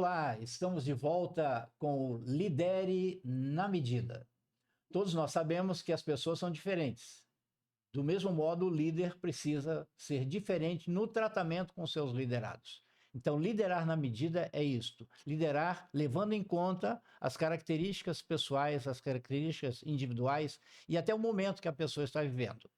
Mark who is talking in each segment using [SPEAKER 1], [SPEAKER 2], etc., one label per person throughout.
[SPEAKER 1] Olá, estamos de volta com o Lidere na Medida. Todos nós sabemos que as pessoas são diferentes. Do mesmo modo, o líder precisa ser diferente no tratamento com seus liderados. Então, liderar na medida é isto: liderar levando em conta as características pessoais, as características individuais e até o momento que a pessoa está vivendo.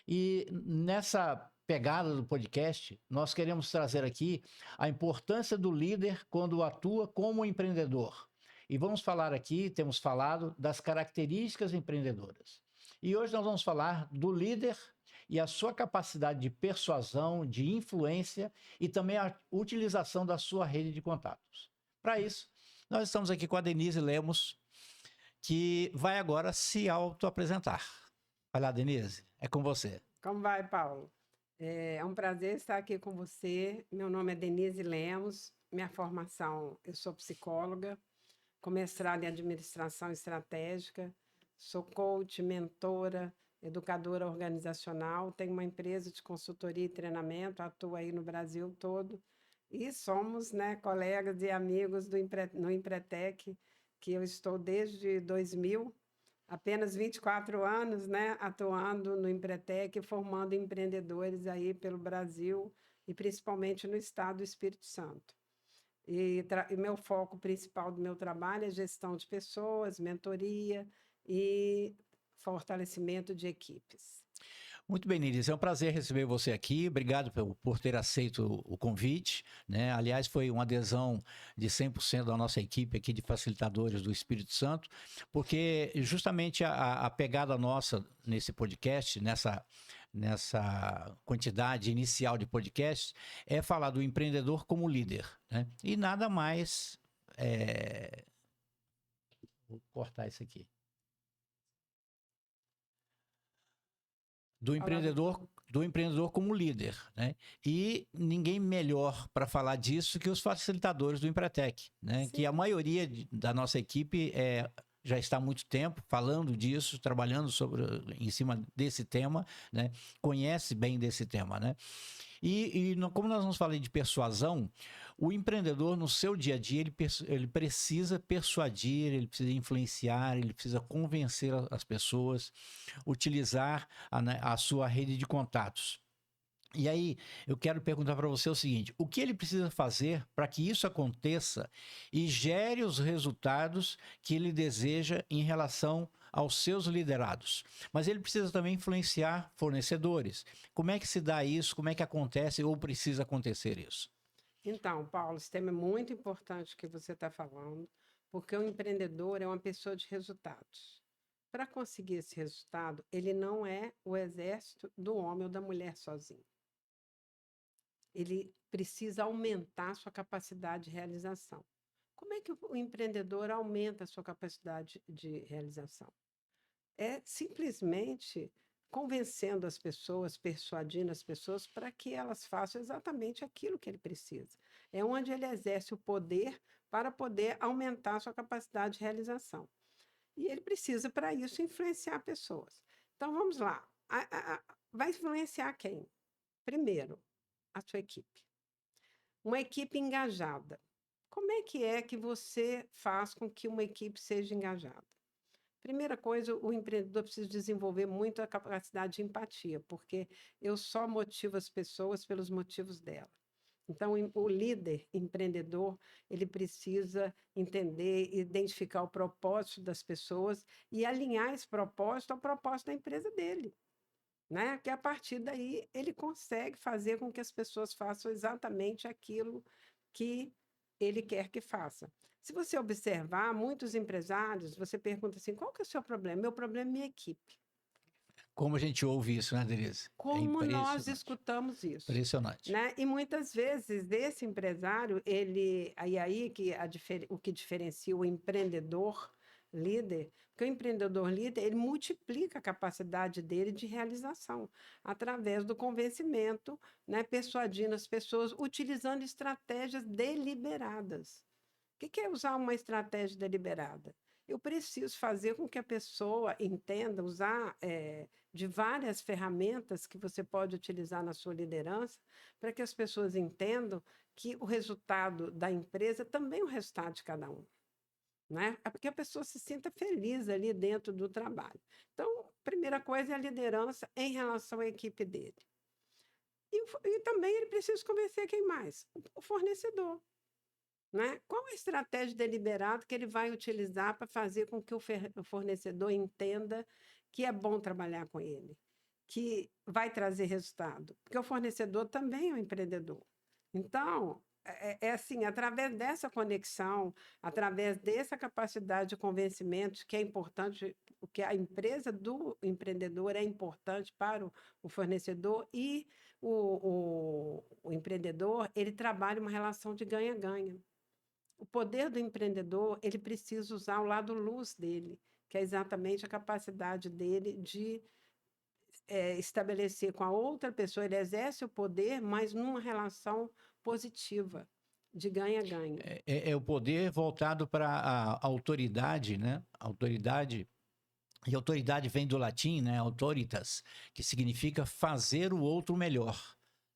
[SPEAKER 1] E nessa pegada do podcast, nós queremos trazer aqui a importância do líder quando atua como empreendedor. E vamos falar aqui, temos falado das características empreendedoras. E hoje nós vamos falar do líder e a sua capacidade de persuasão, de influência e também a utilização da sua rede de contatos. Para isso, nós estamos aqui com a Denise Lemos, que vai agora se auto-apresentar. Vai lá, Denise, é com você.
[SPEAKER 2] Como vai, Paulo? É um prazer estar aqui com você. Meu nome é Denise Lemos. Minha formação, eu sou psicóloga, com mestrado em administração estratégica, sou coach, mentora, educadora organizacional, tenho uma empresa de consultoria e treinamento, atuo aí no Brasil todo, e somos, né, colegas e amigos no Empretec, que eu estou desde 2000, apenas 24 anos, né, atuando no Empretec, formando empreendedores aí pelo Brasil e principalmente no estado do Espírito Santo. E meu foco principal do meu trabalho é gestão de pessoas, mentoria e fortalecimento de equipes.
[SPEAKER 1] Muito bem, Niris, é um prazer receber você aqui. Obrigado por ter aceito o convite, né? Aliás, foi uma adesão de 100% da nossa equipe aqui de facilitadores do Espírito Santo, porque justamente a pegada nossa nesse podcast, nessa quantidade inicial de podcasts, é falar do empreendedor como líder, né? E nada mais... Vou cortar isso aqui. Do empreendedor como líder, né? E ninguém melhor para falar disso que os facilitadores do Empretec, né? Que a maioria da nossa equipe já está há muito tempo falando disso, trabalhando em cima desse tema, né? Conhece bem desse tema, né? Como nós vamos falar de persuasão, o empreendedor no seu dia a dia ele precisa persuadir, ele precisa influenciar, ele precisa convencer as pessoas, utilizar a sua rede de contatos. E aí, eu quero perguntar para você o seguinte: o que ele precisa fazer para que isso aconteça e gere os resultados que ele deseja em relação aos seus liderados? Mas ele precisa também influenciar fornecedores. Como é que se dá isso? Como é que acontece ou precisa acontecer isso?
[SPEAKER 2] Então, Paulo, esse tema é muito importante que você está falando, porque o empreendedor é uma pessoa de resultados. Para conseguir esse resultado, ele não é o exército do homem ou da mulher sozinho. Ele precisa aumentar a sua capacidade de realização. Como é que o empreendedor aumenta a sua capacidade de realização? É simplesmente convencendo as pessoas, persuadindo as pessoas para que elas façam exatamente aquilo que ele precisa. É onde ele exerce o poder para poder aumentar a sua capacidade de realização. E ele precisa, para isso, influenciar pessoas. Então, vamos lá. Vai influenciar quem? Primeiro, a sua equipe. Uma equipe engajada. Como é que você faz com que uma equipe seja engajada? Primeira coisa, o empreendedor precisa desenvolver muito a capacidade de empatia, porque eu só motivo as pessoas pelos motivos dela. Então, o líder empreendedor, ele precisa entender, identificar o propósito das pessoas e alinhar esse propósito ao propósito da empresa dele, né? Que a partir daí ele consegue fazer com que as pessoas façam exatamente aquilo que ele quer que faça. Se você observar, muitos empresários, você pergunta assim, qual que é o seu problema? Meu problema é minha equipe.
[SPEAKER 1] Como a gente ouve isso, né, Denise?
[SPEAKER 2] Como nós escutamos isso.
[SPEAKER 1] Impressionante.
[SPEAKER 2] Né? E muitas vezes desse empresário, o que diferencia o empreendedor líder, porque o empreendedor líder, ele multiplica a capacidade dele de realização através do convencimento, né? Persuadindo as pessoas, utilizando estratégias deliberadas. O que é usar uma estratégia deliberada? eu preciso fazer com que a pessoa entenda, usar de várias ferramentas que você pode utilizar na sua liderança, para que as pessoas entendam que o resultado da empresa também é o resultado de cada um, né? É porque a pessoa se sinta feliz ali dentro do trabalho. Então, a primeira coisa é a liderança em relação à equipe dele. E também ele precisa convencer quem mais? O fornecedor. Né? Qual a estratégia deliberada que ele vai utilizar para fazer com que o fornecedor entenda que é bom trabalhar com ele, que vai trazer resultado? Porque o fornecedor também é um empreendedor. Então, é assim, através dessa conexão, através dessa capacidade de convencimento, que é importante, que a empresa do empreendedor é importante para o fornecedor e o empreendedor, ele trabalha uma relação de ganha-ganha. O poder do empreendedor, ele precisa usar o lado luz dele, que é exatamente a capacidade dele de estabelecer com a outra pessoa, ele exerce o poder, mas numa relação positiva, de ganha-ganha.
[SPEAKER 1] É o poder voltado para a autoridade, né? Autoridade, e autoridade vem do latim, né? Autoritas, que significa fazer o outro melhor,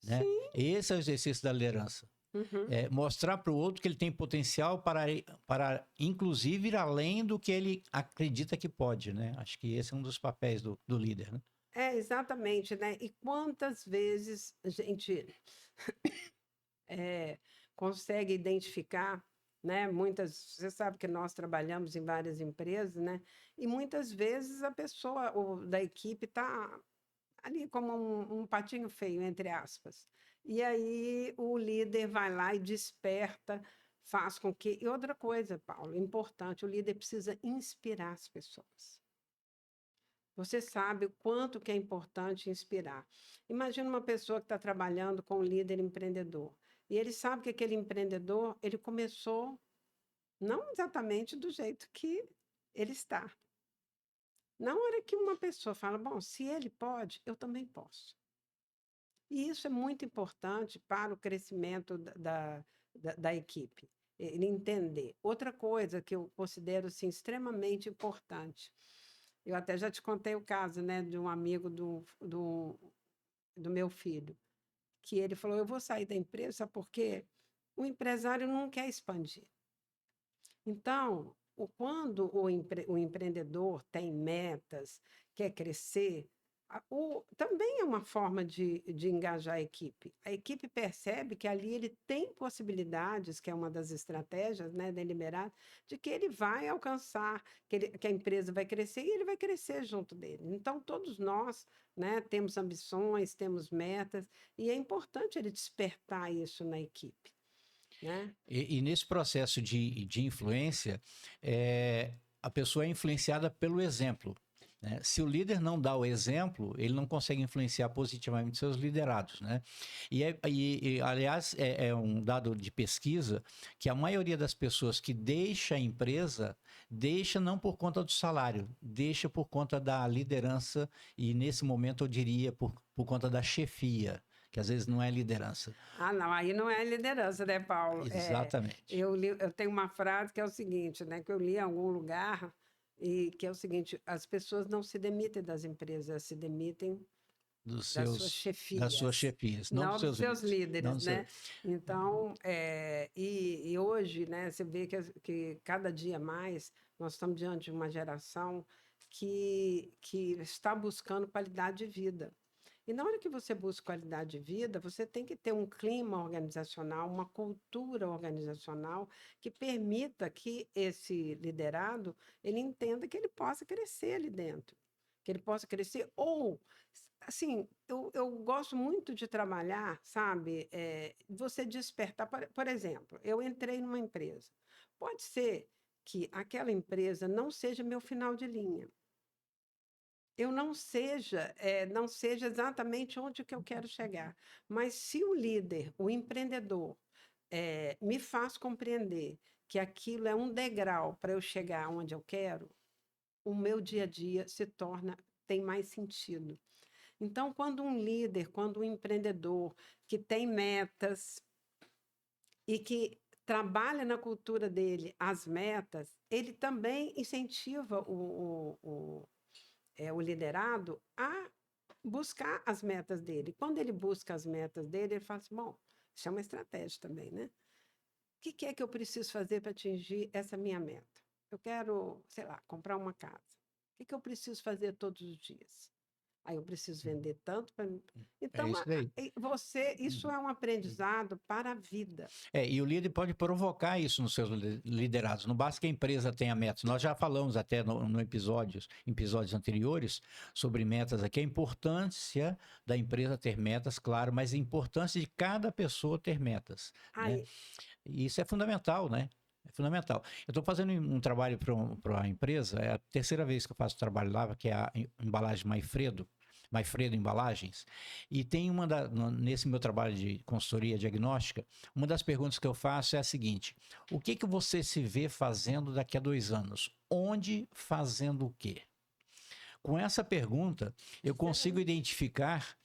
[SPEAKER 1] né?
[SPEAKER 2] Sim.
[SPEAKER 1] Esse é o exercício da liderança.
[SPEAKER 2] Uhum.
[SPEAKER 1] Mostrar para o outro que ele tem potencial para, inclusive, ir além do que ele acredita que pode, né? Acho que esse é um dos papéis do líder, né?
[SPEAKER 2] Exatamente, né? E quantas vezes a gente consegue identificar, né? Você sabe que nós trabalhamos em várias empresas, né? E muitas vezes a pessoa da equipe está ali como um patinho feio, entre aspas. E aí o líder vai lá e desperta, faz com que... E outra coisa, Paulo, importante, o líder precisa inspirar as pessoas. Você sabe o quanto que é importante inspirar. Imagina uma pessoa que está trabalhando com um líder empreendedor. E ele sabe que aquele empreendedor, ele começou não exatamente do jeito que ele está. Na hora que uma pessoa fala, bom, se ele pode, eu também posso. E isso é muito importante para o crescimento da equipe, ele entender. Outra coisa que eu considero assim, extremamente importante, eu até já te contei o caso, né, de um amigo do meu filho, que ele falou, eu vou sair da empresa porque o empresário não quer expandir. Então, quando o empreendedor tem metas, quer crescer, também é uma forma de engajar a equipe. A equipe percebe que ali ele tem possibilidades, que é uma das estratégias, né, deliberadas, de que ele vai alcançar, que a empresa vai crescer e ele vai crescer junto dele. Então, todos nós, né, temos ambições, temos metas, e é importante ele despertar isso na equipe. Né?
[SPEAKER 1] E nesse processo de influência, a pessoa é influenciada pelo exemplo, né? Se o líder não dá o exemplo, ele não consegue influenciar positivamente seus liderados, né? Aliás, é um dado de pesquisa que a maioria das pessoas que deixa a empresa, deixa não por conta do salário, deixa por conta da liderança e, nesse momento, eu diria, por conta da chefia, que às vezes não é liderança.
[SPEAKER 2] Ah, não, aí não é liderança, né, Paulo?
[SPEAKER 1] Exatamente.
[SPEAKER 2] Eu tenho uma frase que é o seguinte, né, que eu li em algum lugar, e que é o seguinte, as pessoas não se demitem das empresas, se demitem das suas
[SPEAKER 1] chefias, não
[SPEAKER 2] não
[SPEAKER 1] dos
[SPEAKER 2] dos seus líderes,
[SPEAKER 1] não
[SPEAKER 2] né? Então, e hoje, né, você vê que cada dia mais nós estamos diante de uma geração que está buscando qualidade de vida. E na hora que você busca qualidade de vida, você tem que ter um clima organizacional, uma cultura organizacional que permita que esse liderado ele entenda que ele possa crescer ali dentro, que ele possa crescer ou assim, eu gosto muito de trabalhar, sabe? Você despertar, por exemplo, eu entrei numa empresa. Pode ser que aquela empresa não seja meu final de linha. Eu não seja exatamente onde que eu quero chegar. Mas se o líder, o empreendedor, me faz compreender que aquilo é um degrau para eu chegar onde eu quero, o meu dia a dia tem mais sentido. Então, quando um líder, quando um empreendedor que tem metas e que trabalha na cultura dele as metas, ele também incentiva o liderado a buscar as metas dele. Quando ele busca as metas dele, ele fala assim, bom, isso é uma estratégia também, né? O que é que eu preciso fazer para atingir essa minha meta? Eu quero, sei lá, comprar uma casa. O que eu preciso fazer todos os dias? Aí eu preciso vender tanto para mim.
[SPEAKER 1] É
[SPEAKER 2] Então,
[SPEAKER 1] isso daí.
[SPEAKER 2] isso é um aprendizado para a vida.
[SPEAKER 1] E o líder pode provocar isso nos seus liderados. Não basta que a empresa tenha metas. Nós já falamos até no episódios anteriores sobre metas aqui, a importância da empresa ter metas, claro, mas a importância de cada pessoa ter metas, né?
[SPEAKER 2] Aí,
[SPEAKER 1] E isso é fundamental, né? É fundamental. Eu estou fazendo um trabalho para a empresa, é a terceira vez que eu faço trabalho lá, que é a embalagem Maifredo Embalagens, e tem nesse meu trabalho de consultoria diagnóstica, uma das perguntas que eu faço é a seguinte: o que você se vê fazendo daqui a 2 anos? Onde, fazendo o quê? Com essa pergunta, eu consigo identificar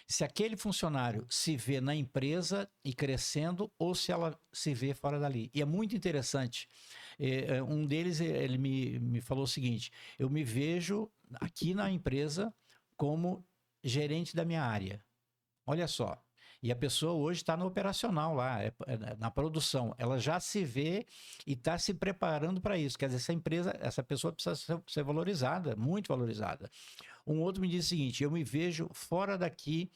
[SPEAKER 1] se aquele funcionário se vê na empresa e crescendo ou se ela se vê fora dali. E é muito interessante. Um deles, ele me falou o seguinte: eu me vejo aqui na empresa como gerente da minha área. Olha só. E a pessoa hoje está no operacional lá, na produção. Ela já se vê e está se preparando para isso. Quer dizer, essa pessoa precisa ser valorizada, muito valorizada. Um outro me disse o seguinte: eu me vejo fora daqui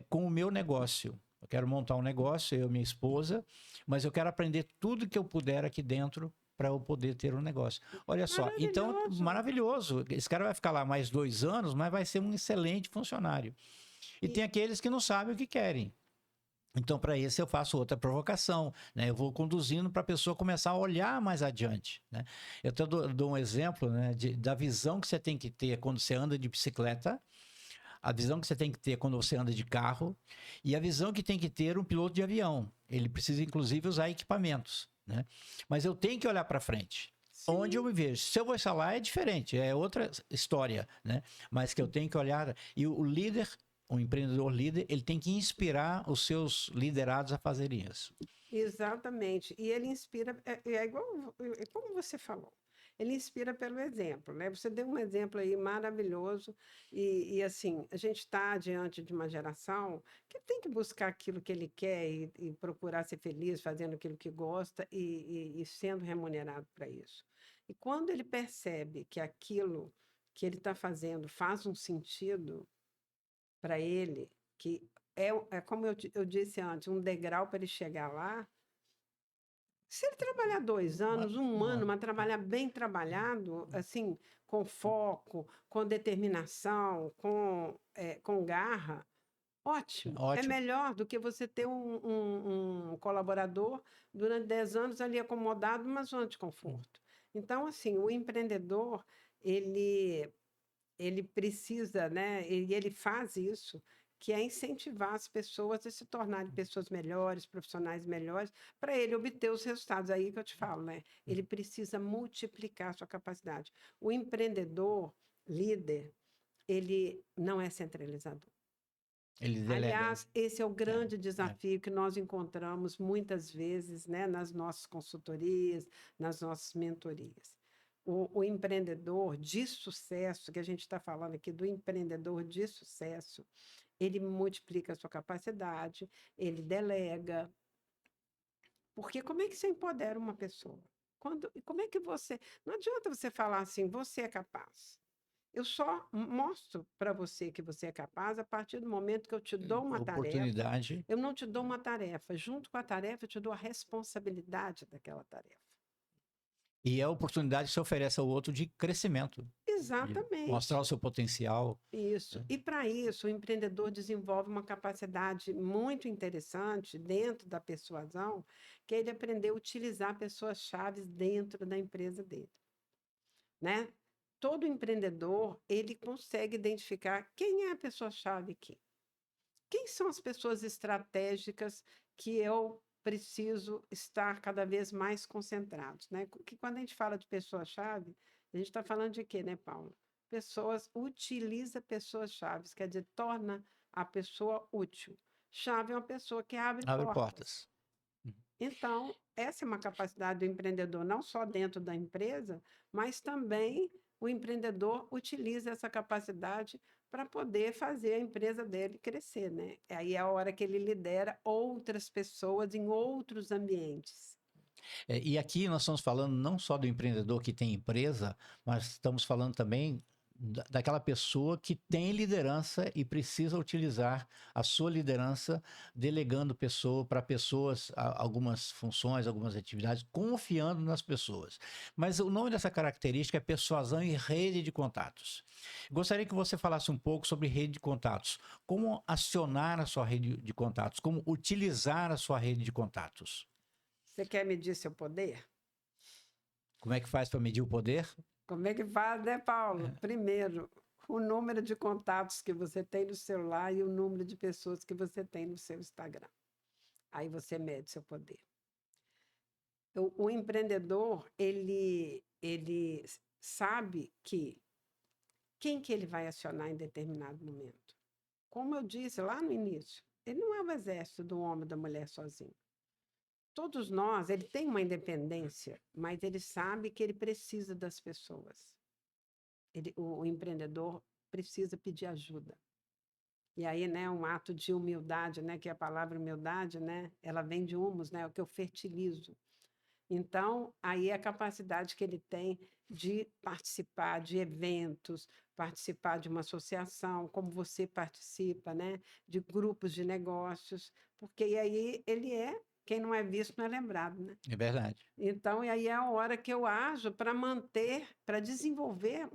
[SPEAKER 1] com o meu negócio. Eu quero montar um negócio, eu e minha esposa, mas eu quero aprender tudo que eu puder aqui dentro para eu poder ter um negócio. Olha só, então, maravilhoso. Esse cara vai ficar lá mais 2 anos, mas vai ser um excelente funcionário. E tem aqueles que não sabem o que querem. Então, para esse, eu faço outra provocação, né? Eu vou conduzindo para a pessoa começar a olhar mais adiante, né? Eu até dou um exemplo, né, da visão que você tem que ter quando você anda de bicicleta, a visão que você tem que ter quando você anda de carro e a visão que tem que ter um piloto de avião. Ele precisa, inclusive, usar equipamentos, né? Mas eu tenho que olhar para frente.
[SPEAKER 2] sim.
[SPEAKER 1] Onde eu me vejo. Se eu vou estar lá, é diferente, é outra história, né? Mas que eu tenho que olhar. E o líder, o empreendedor líder, ele tem que inspirar os seus liderados a fazerem isso.
[SPEAKER 2] Exatamente. E ele inspira, como você falou, ele inspira pelo exemplo, né? Você deu um exemplo aí maravilhoso, e assim, a gente está diante de uma geração que tem que buscar aquilo que ele quer e procurar ser feliz fazendo aquilo que gosta e sendo remunerado para isso. E quando ele percebe que aquilo que ele está fazendo faz um sentido para ele, que é como eu disse antes, um degrau para ele chegar lá. Se ele trabalhar 2 anos, 1 ano, mas trabalhar bem trabalhado, assim, com foco, com determinação, com garra, ótimo. É
[SPEAKER 1] Ótimo.
[SPEAKER 2] melhor do que você ter um colaborador durante 10 anos ali acomodado numa zona de conforto. Então, assim, o empreendedor, ele precisa, né? E ele faz isso, que é incentivar as pessoas a se tornarem pessoas melhores, profissionais melhores, para ele obter os resultados. Aí que eu te falo, né? Ele precisa multiplicar a sua capacidade. O empreendedor, líder, ele não é centralizador.
[SPEAKER 1] Ele delega.
[SPEAKER 2] Aliás, esse é o grande desafio que nós encontramos muitas vezes, né, nas nossas consultorias, nas nossas mentorias. O empreendedor de sucesso, que a gente está falando aqui do empreendedor de sucesso, ele multiplica a sua capacidade, ele delega. Porque como é que você empodera uma pessoa? Como é que você. Não adianta você falar assim, você é capaz. Eu só mostro para você que você é capaz a partir do momento que eu te dou uma tarefa. Eu não te dou uma tarefa. Junto com a tarefa, eu te dou a responsabilidade daquela tarefa.
[SPEAKER 1] E é a oportunidade que se oferece ao outro de crescimento.
[SPEAKER 2] Exatamente.
[SPEAKER 1] Mostrar o seu potencial.
[SPEAKER 2] Isso. E para isso, o empreendedor desenvolve uma capacidade muito interessante dentro da persuasão, que é ele aprender a utilizar pessoas-chave dentro da empresa dele, né? Todo empreendedor, ele consegue identificar quem é a pessoa-chave aqui. Quem são as pessoas estratégicas que eu preciso estar cada vez mais concentrados, né? Porque quando a gente fala de pessoa-chave, a gente está falando de quê, né, Paulo? Utiliza pessoas-chave, quer dizer, torna a pessoa útil. Chave é uma pessoa que abre portas. Então, essa é uma capacidade do empreendedor, não só dentro da empresa, mas também o empreendedor utiliza essa capacidade para poder fazer a empresa dele crescer, né? Aí é a hora que ele lidera outras pessoas em outros ambientes.
[SPEAKER 1] E aqui nós estamos falando não só do empreendedor que tem empresa, mas estamos falando também daquela pessoa que tem liderança e precisa utilizar a sua liderança, delegando pessoa para pessoas algumas funções, algumas atividades, confiando nas pessoas. Mas o nome dessa característica é persuasão e rede de contatos. Gostaria que você falasse um pouco sobre rede de contatos. Como acionar a sua rede de contatos? Como utilizar a sua rede de contatos?
[SPEAKER 2] Você quer medir seu poder?
[SPEAKER 1] Como é que faz para medir o poder?
[SPEAKER 2] Como é que faz, né, Paulo? Primeiro, o número de contatos que você tem no celular e o número de pessoas que você tem no seu Instagram. Aí você mede seu poder. O empreendedor, ele sabe que quem que ele vai acionar em determinado momento. Como eu disse lá no início, ele não é o exército do homem ou da mulher sozinho. Todos nós, ele tem uma independência, mas ele sabe que ele precisa das pessoas. O empreendedor precisa pedir ajuda. E aí, né, um ato de humildade, né, que é a palavra humildade, né, ela vem de humus, né, o que eu fertilizo. Então, aí é a capacidade que ele tem de participar de eventos, participar de uma associação, como você participa, né, de grupos de negócios, porque aí ele é, quem não é visto não é lembrado, né?
[SPEAKER 1] É verdade.
[SPEAKER 2] Então, e aí é a hora que eu ajo para manter, para desenvolver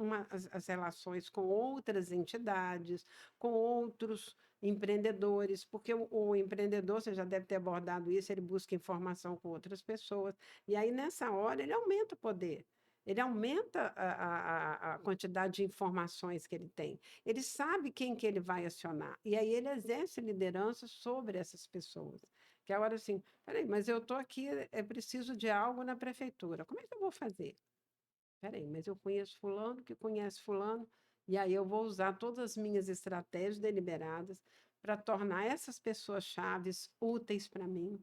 [SPEAKER 2] as relações com outras entidades, com outros empreendedores, porque o empreendedor, você já deve ter abordado isso, ele busca informação com outras pessoas, e aí nessa hora ele aumenta o poder. Ele aumenta a quantidade de informações que ele tem. Ele sabe quem que ele vai acionar. E aí ele exerce liderança sobre essas pessoas. Que é a hora assim, peraí, mas eu estou aqui, é preciso de algo na prefeitura. Como é que eu vou fazer? Peraí, mas eu conheço fulano que conhece fulano, e aí eu vou usar todas as minhas estratégias deliberadas para tornar essas pessoas chaves úteis para mim,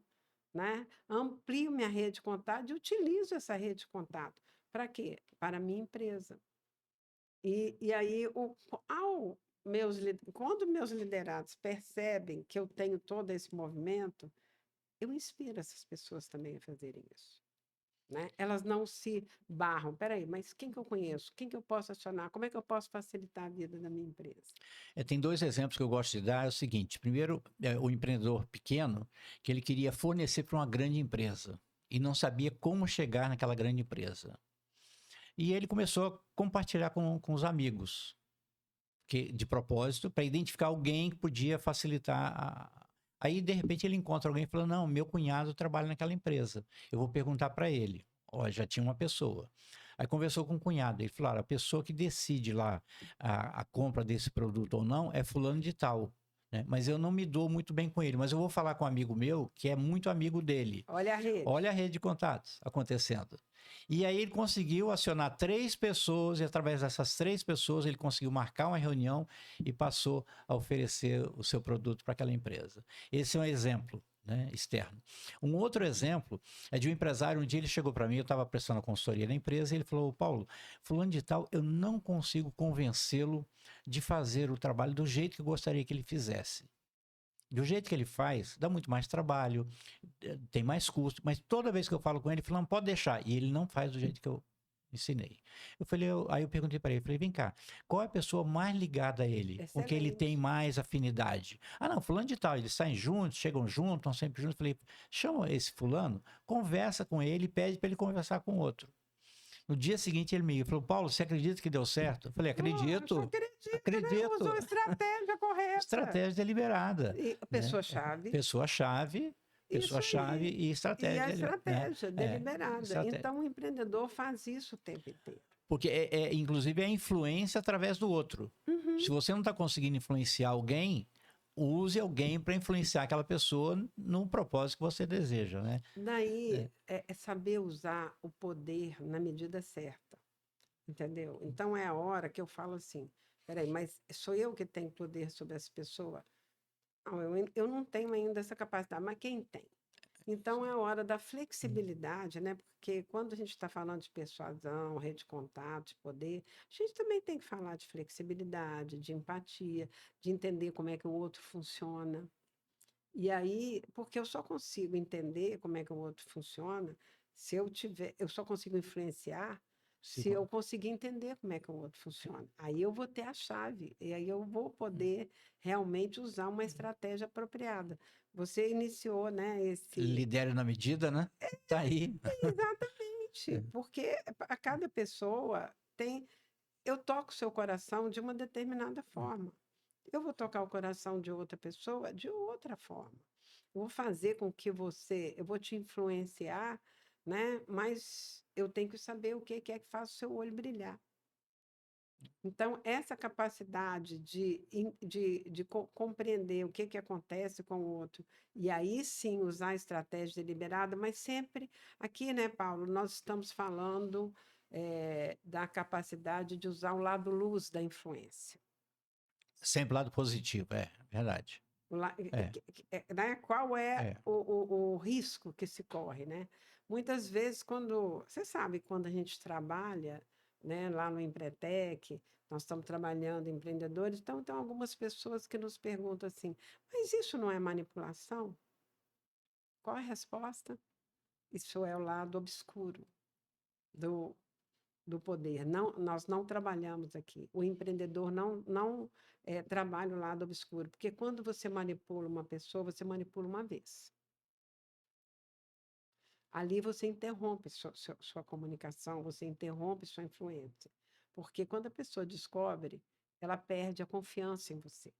[SPEAKER 2] né? Amplio minha rede de contato e utilizo essa rede de contato. Para quê? Para a minha empresa. E aí, quando meus liderados percebem que eu tenho todo esse movimento, eu inspiro essas pessoas também a fazerem isso, né? Elas não se barram. Espera aí, mas quem que eu conheço? Quem que eu posso acionar? Como é que eu posso facilitar a vida da minha empresa?
[SPEAKER 1] Tem dois exemplos que eu gosto de dar. É o seguinte: primeiro, o empreendedor pequeno, que ele queria fornecer para uma grande empresa e não sabia como chegar naquela grande empresa. E ele começou a compartilhar com os amigos, de propósito, para identificar alguém que podia facilitar Aí, de repente, ele encontra alguém e fala: não, meu cunhado trabalha naquela empresa. Eu vou perguntar para ele. Ó, já tinha uma pessoa. Aí conversou com o cunhado. Ele falou: a pessoa que decide lá a compra desse produto ou não é fulano de tal. Né? Mas eu não me dou muito bem com ele. Mas eu vou falar com um amigo meu que é muito amigo dele.
[SPEAKER 2] Olha a rede.
[SPEAKER 1] Olha a rede de contatos acontecendo. E aí ele conseguiu acionar 3 pessoas, e através dessas 3 pessoas ele conseguiu marcar uma reunião e passou a oferecer o seu produto para aquela empresa. Esse é um exemplo, né, externo. Um outro exemplo é de um empresário. Um dia ele chegou para mim, eu estava prestando a consultoria na empresa, e ele falou: Paulo, fulano de tal, eu não consigo convencê-lo de fazer o trabalho do jeito que eu gostaria que ele fizesse. Do jeito que ele faz, dá muito mais trabalho, tem mais custo, mas toda vez que eu falo com ele, ele fala: não, pode deixar. E ele não faz do jeito que eu ensinei. Eu falei, aí eu perguntei para ele, falei: vem cá, qual é a pessoa mais ligada a ele, com quem ele tem
[SPEAKER 2] Excelente.
[SPEAKER 1] mais afinidade? Ah, não, fulano de tal, eles saem juntos, chegam juntos, estão sempre juntos. Eu falei: chama esse fulano, conversa com ele e pede para ele conversar com outro. No dia seguinte ele me falou: Paulo, você acredita que deu certo? Eu falei:
[SPEAKER 2] Lógico,
[SPEAKER 1] acredito,
[SPEAKER 2] acredita, né? Usou
[SPEAKER 1] acredito.
[SPEAKER 2] a estratégia correta.
[SPEAKER 1] Estratégia deliberada,
[SPEAKER 2] E a
[SPEAKER 1] né?
[SPEAKER 2] pessoa-chave,
[SPEAKER 1] Pessoa-chave,
[SPEAKER 2] isso
[SPEAKER 1] pessoa-chave
[SPEAKER 2] aí.
[SPEAKER 1] e
[SPEAKER 2] E a
[SPEAKER 1] estratégia, né?
[SPEAKER 2] estratégia deliberada.
[SPEAKER 1] Estratégia.
[SPEAKER 2] Então, o empreendedor faz isso o tempo inteiro.
[SPEAKER 1] Porque inclusive, é a influência através do outro. Se
[SPEAKER 2] Uhum.
[SPEAKER 1] você não está conseguindo influenciar alguém, use alguém para influenciar aquela pessoa no propósito que você deseja, né?
[SPEAKER 2] Daí é saber usar o poder na medida certa, entendeu? Então é a hora que eu falo assim: peraí, mas sou eu que tenho poder sobre essa pessoa? Não, eu não tenho ainda essa capacidade, mas quem tem? Então, é a hora da flexibilidade, né? Porque quando a gente está falando de persuasão, rede de contato, de poder, a gente também tem que falar de flexibilidade, de empatia, de entender como é que o outro funciona. E aí, porque eu só consigo entender como é que o outro funciona se eu tiver, eu só consigo influenciar
[SPEAKER 1] Se
[SPEAKER 2] se eu conseguir entender como é que o outro funciona. Aí eu vou ter a chave, e aí eu vou poder realmente usar uma estratégia apropriada. Você iniciou, né, esse.
[SPEAKER 1] lidere na medida, né? Tá aí.
[SPEAKER 2] Exatamente, porque a cada pessoa tem. Eu toco o seu coração de uma determinada forma. Eu vou tocar o coração de outra pessoa de outra forma. Vou fazer com que você, eu vou te influenciar, né? Mas eu tenho que saber o que é que faz o seu olho brilhar. Então, essa capacidade de compreender o que acontece com o outro, e aí sim usar a estratégia deliberada, mas sempre aqui, né, Paulo, nós estamos falando da capacidade de usar o lado luz da influência.
[SPEAKER 1] Sempre lado positivo, é verdade. É,
[SPEAKER 2] Né? Qual é
[SPEAKER 1] é.
[SPEAKER 2] o risco que se corre, né? Muitas vezes, quando... Você sabe, quando a gente trabalha, né, lá no Empretec, nós estamos trabalhando empreendedores, então tem algumas pessoas que nos perguntam assim, mas isso não é manipulação? Qual a resposta? Isso é o lado obscuro do, do poder. Não, nós não trabalhamos aqui. O empreendedor não trabalha o lado obscuro, porque quando você manipula uma pessoa, você manipula uma vez. Ali você interrompe sua comunicação, você interrompe sua influência. Porque quando a pessoa descobre, ela perde a confiança em você.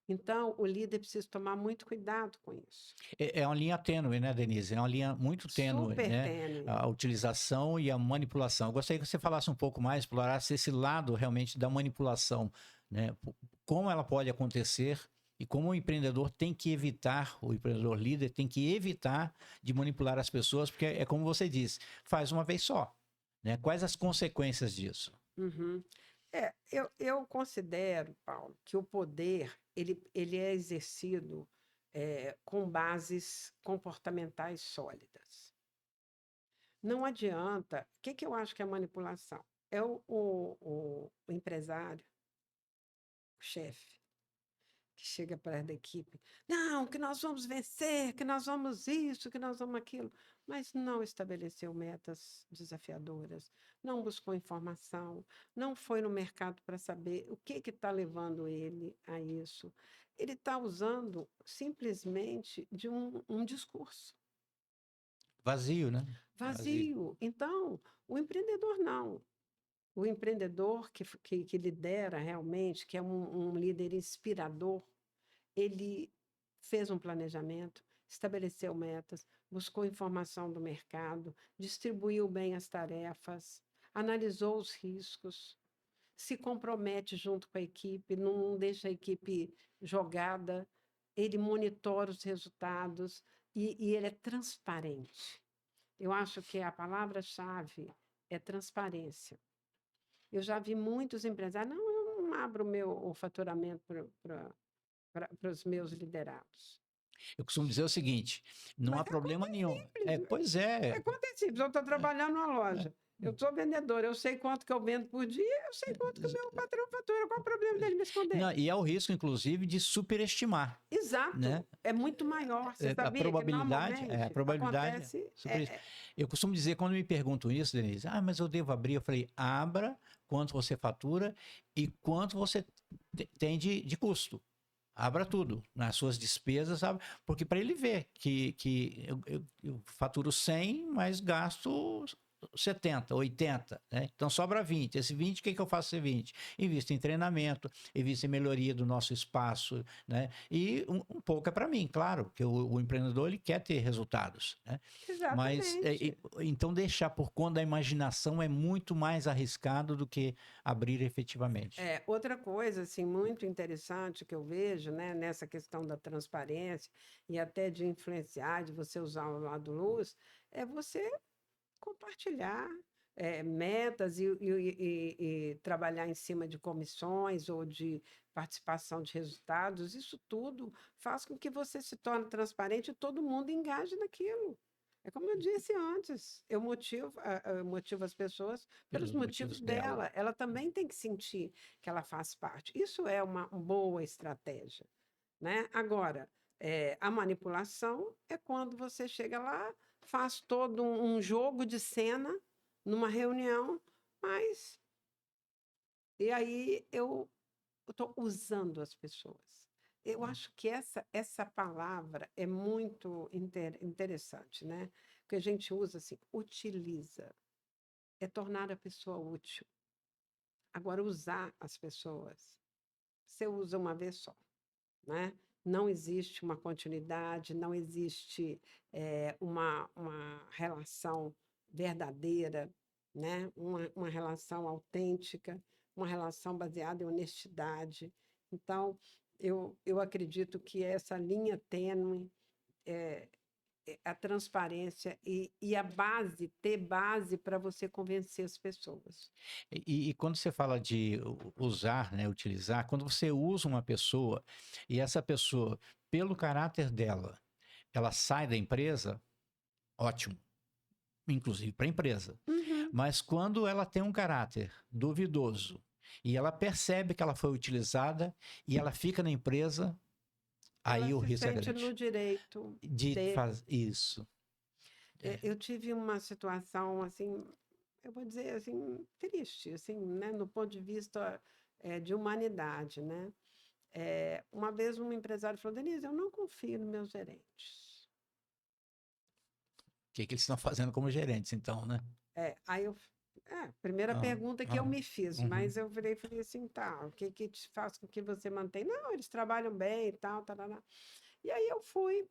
[SPEAKER 2] Então, o líder precisa tomar muito cuidado com isso.
[SPEAKER 1] É uma linha tênue, né, Denise? É uma linha muito tênue,
[SPEAKER 2] Super
[SPEAKER 1] né?
[SPEAKER 2] tênue.
[SPEAKER 1] A utilização e a manipulação. Eu gostaria que você falasse um pouco mais, explorasse esse lado realmente da manipulação, né? Como ela pode acontecer e como o empreendedor tem que evitar, o empreendedor líder tem que evitar de manipular as pessoas, porque é como você disse, faz uma vez só, né? Quais as consequências disso?
[SPEAKER 2] Uhum. Eu considero, Paulo, que o poder ele é exercido com bases comportamentais sólidas. Não adianta. O que eu acho que é manipulação? É o empresário, o chefe, que chega perto da equipe. Não, que nós vamos vencer, que nós vamos isso, que nós vamos aquilo. Mas não estabeleceu metas desafiadoras, não buscou informação, não foi no mercado para saber o que está levando ele a isso. Ele está usando simplesmente de um discurso
[SPEAKER 1] Vazio, né? Vazio.
[SPEAKER 2] vazio. Então, o empreendedor não. O empreendedor que lidera realmente, que é um líder inspirador, ele fez um planejamento, estabeleceu metas, buscou informação do mercado, distribuiu bem as tarefas, analisou os riscos, se compromete junto com a equipe, não deixa a equipe jogada, ele monitora os resultados e ele é transparente. Eu acho que a palavra-chave é transparência. Eu já vi muitos empresários, não, eu não abro o faturamento para os meus liderados.
[SPEAKER 1] Eu costumo dizer o seguinte, não há
[SPEAKER 2] Mas é
[SPEAKER 1] problema nenhum.
[SPEAKER 2] simples.
[SPEAKER 1] Pois é.
[SPEAKER 2] Quanto é simples. Eu estou trabalhando numa loja. Eu sou vendedor, eu sei quanto que eu vendo por dia, eu sei quanto que o meu patrão fatura. Qual o problema dele me esconder?
[SPEAKER 1] Não, e é o risco, inclusive, de superestimar,
[SPEAKER 2] Exato.
[SPEAKER 1] né?
[SPEAKER 2] É muito maior. Você
[SPEAKER 1] A
[SPEAKER 2] sabia que
[SPEAKER 1] probabilidade, a
[SPEAKER 2] normalmente
[SPEAKER 1] probabilidade
[SPEAKER 2] acontece...
[SPEAKER 1] Eu costumo dizer, quando me perguntam isso, Denise, mas eu devo abrir? Eu falei, abra quanto você fatura e quanto você tem de custo. Abra tudo, nas suas despesas, sabe? Porque para ele ver que eu faturo 100, mas gasto 70, 80, né? Então sobra 20. Esse 20, o que eu faço esse 20? Invisto em treinamento, invisto em melhoria do nosso espaço, né? E um pouco é para mim, claro, porque o empreendedor ele quer ter resultados, né? Mas
[SPEAKER 2] Exatamente.
[SPEAKER 1] então deixar por conta da imaginação é muito mais arriscado do que abrir efetivamente.
[SPEAKER 2] Outra coisa assim, muito interessante que eu vejo, né, nessa questão da transparência e até de influenciar, de você usar o lado luz, é você compartilhar. metas e trabalhar em cima de comissões ou de participação de resultados, isso tudo faz com que você se torne transparente e todo mundo engaje naquilo. É como eu disse antes, eu motivo as pessoas pelos
[SPEAKER 1] Pelos
[SPEAKER 2] motivos
[SPEAKER 1] motivos dela.
[SPEAKER 2] dela. Ela também tem que sentir que ela faz parte. Isso é uma boa estratégia, né? Agora, a manipulação é quando você chega lá, faz todo um jogo de cena numa reunião, mas e aí eu estou usando as pessoas. Eu acho que essa palavra é muito interessante, né? Que a gente usa assim, utiliza, é tornar a pessoa útil. Agora, usar as pessoas, você usa uma vez só, né? Não existe uma continuidade, não existe uma relação verdadeira, né? Uma relação autêntica, uma relação baseada em honestidade. Então, eu acredito que essa linha tênue, é, a transparência e a base, ter base para você convencer as pessoas.
[SPEAKER 1] E quando você fala de usar, né, utilizar, quando você usa uma pessoa e essa pessoa, pelo caráter dela, ela sai da empresa, ótimo, inclusive para a empresa.
[SPEAKER 2] Uhum.
[SPEAKER 1] Mas quando ela tem um caráter duvidoso e ela percebe que ela foi utilizada e ela fica na empresa,
[SPEAKER 2] Ela
[SPEAKER 1] aí o
[SPEAKER 2] se
[SPEAKER 1] risco é
[SPEAKER 2] sente no
[SPEAKER 1] grande.
[SPEAKER 2] direito
[SPEAKER 1] De
[SPEAKER 2] de.
[SPEAKER 1] fazer isso.
[SPEAKER 2] Eu tive uma situação assim, eu vou dizer assim, triste, assim, né, no ponto de vista de humanidade, né? Uma vez um empresário falou, Denise, eu não confio nos meus gerentes.
[SPEAKER 1] O que, que eles estão fazendo como gerentes, então, né?
[SPEAKER 2] Aí primeira
[SPEAKER 1] Ah,
[SPEAKER 2] pergunta que eu
[SPEAKER 1] ah,
[SPEAKER 2] me fiz,
[SPEAKER 1] uhum.
[SPEAKER 2] mas eu virei e falei assim, tá, o que que te faz com que você mantém? Não, eles trabalham bem e tal, tarará. E aí eu fui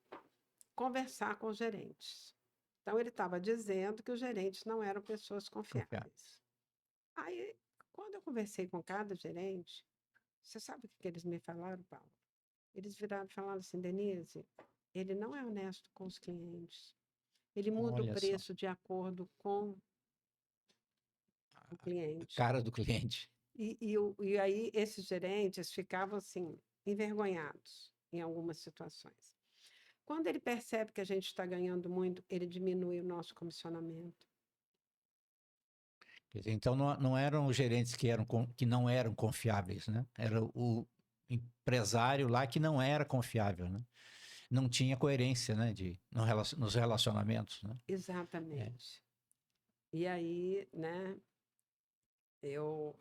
[SPEAKER 2] conversar com os gerentes. Então ele estava dizendo que os gerentes não eram pessoas
[SPEAKER 1] Confiar.
[SPEAKER 2] confiáveis. Aí, quando eu conversei com cada gerente, você sabe o que que eles me falaram, Paulo? Eles viraram e falaram assim, Denise, ele não é honesto com os clientes. Ele muda o
[SPEAKER 1] Olha só,
[SPEAKER 2] preço de acordo com o
[SPEAKER 1] a
[SPEAKER 2] cliente.
[SPEAKER 1] cara do cliente.
[SPEAKER 2] E aí esses gerentes ficavam assim, envergonhados em algumas situações. Quando ele percebe que a gente está ganhando muito, ele diminui o nosso comissionamento.
[SPEAKER 1] Quer dizer, então não eram os gerentes que não eram confiáveis, né? Era o empresário lá que não era confiável, né? Não tinha coerência, né? Nos relacionamentos, né? É.
[SPEAKER 2] Exatamente. E aí, né, eu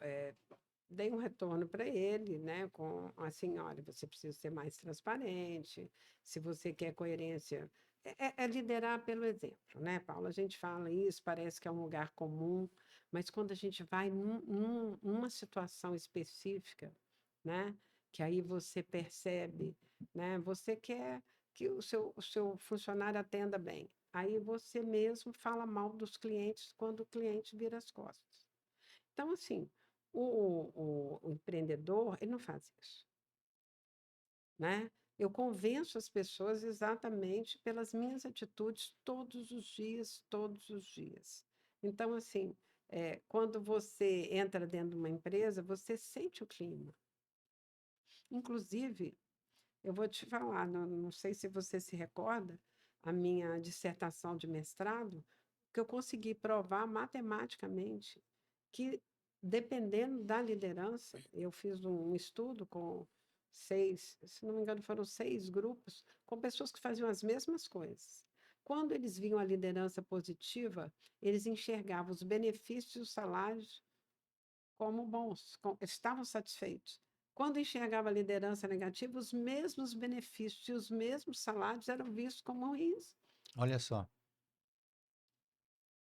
[SPEAKER 2] dei um retorno para ele, né, com assim, olha, você precisa ser mais transparente, se você quer coerência, é liderar pelo exemplo, né, Paula? A gente fala isso, parece que é um lugar comum, mas quando a gente vai numa situação específica, né, que aí você percebe, né, você quer que o seu funcionário atenda bem, aí você mesmo fala mal dos clientes quando o cliente vira as costas. Então, assim, o empreendedor, ele não faz isso, né? Eu convenço as pessoas exatamente pelas minhas atitudes todos os dias, todos os dias. Então, assim, quando você entra dentro de uma empresa, você sente o clima. Inclusive, eu vou te falar, não sei se você se recorda, a minha dissertação de mestrado, que eu consegui provar matematicamente que, dependendo da liderança, eu fiz um estudo com 6, se não me engano, foram 6 grupos, com pessoas que faziam as mesmas coisas. Quando eles viam a liderança positiva, eles enxergavam os benefícios e os salários como bons, estavam satisfeitos. Quando enxergava a liderança negativa, os mesmos benefícios e os mesmos salários eram vistos como ruins.
[SPEAKER 1] Olha só.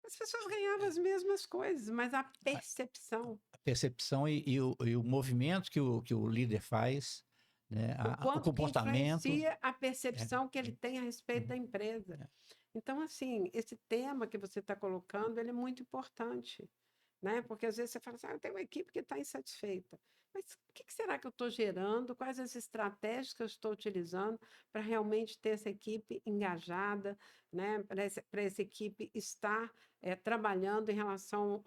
[SPEAKER 2] As pessoas ganhavam as mesmas coisas, mas a percepção,
[SPEAKER 1] A percepção e o movimento que o líder faz, né?
[SPEAKER 2] o
[SPEAKER 1] O
[SPEAKER 2] quanto que
[SPEAKER 1] comportamento.
[SPEAKER 2] influencia a
[SPEAKER 1] É,
[SPEAKER 2] percepção que ele
[SPEAKER 1] é,
[SPEAKER 2] tem a respeito da
[SPEAKER 1] uhum,
[SPEAKER 2] empresa.
[SPEAKER 1] é.
[SPEAKER 2] Então, assim, esse tema que você está colocando, ele é muito importante, né? Porque às vezes você fala assim, eu tenho uma equipe que está insatisfeita. Mas o que será que eu estou gerando? Quais as estratégias que eu estou utilizando para realmente ter essa equipe engajada, né? Para essa equipe estar trabalhando em relação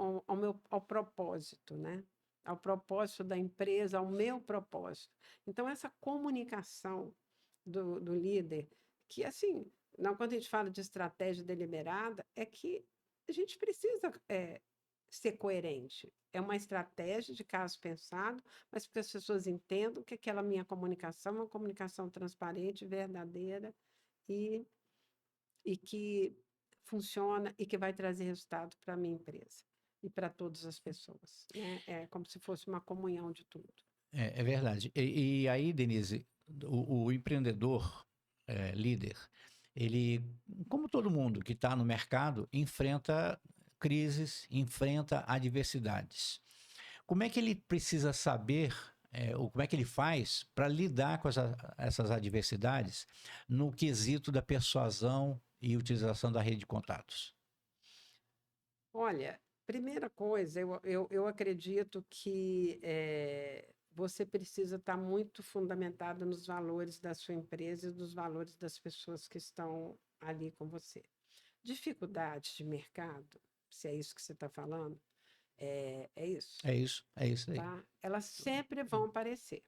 [SPEAKER 2] ao propósito, né? Ao propósito da empresa, ao meu propósito. Então, essa comunicação do líder, que assim, não, quando a gente fala de estratégia deliberada, é que a gente precisa ser coerente. É uma estratégia de caso pensado, mas porque as pessoas entendam que aquela minha comunicação é uma comunicação transparente, verdadeira e, e que funciona e que vai trazer resultado para a minha empresa e para todas as pessoas, né? É como se fosse uma comunhão de tudo.
[SPEAKER 1] É verdade. E aí, Denise, o empreendedor líder, ele, como todo mundo que está no mercado, enfrenta crises, enfrenta adversidades. Como é que ele precisa saber, ou como é que ele faz para lidar com essas adversidades no quesito da persuasão e utilização da rede de contatos?
[SPEAKER 2] Olha, primeira coisa, eu acredito que você precisa estar muito fundamentado nos valores da sua empresa e dos valores das pessoas que estão ali com você. Dificuldades de mercado, se é isso que você está falando, é isso,
[SPEAKER 1] É isso aí.
[SPEAKER 2] tá? Elas sempre vão aparecer.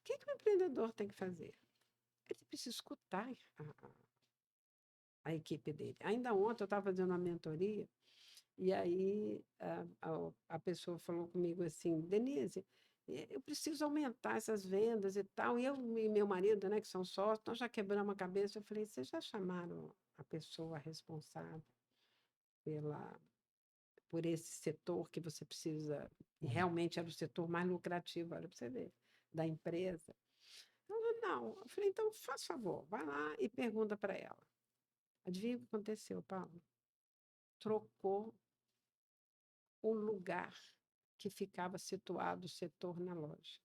[SPEAKER 2] O que o empreendedor tem que fazer? Ele precisa escutar a equipe dele. Ainda ontem eu estava fazendo uma mentoria. E aí a pessoa falou comigo assim, Denise, eu preciso aumentar essas vendas e tal. E eu e meu marido, né, que são sócios, nós já quebramos a cabeça. Eu falei, vocês já chamaram a pessoa responsável pela, por esse setor que você precisa, e realmente era o setor mais lucrativo, olha para você ver, da empresa. Ela, não. Eu falei, então, faz favor, vai lá e pergunta para ela. Adivinha o que aconteceu, Paulo? Trocou o lugar que ficava situado o setor na loja.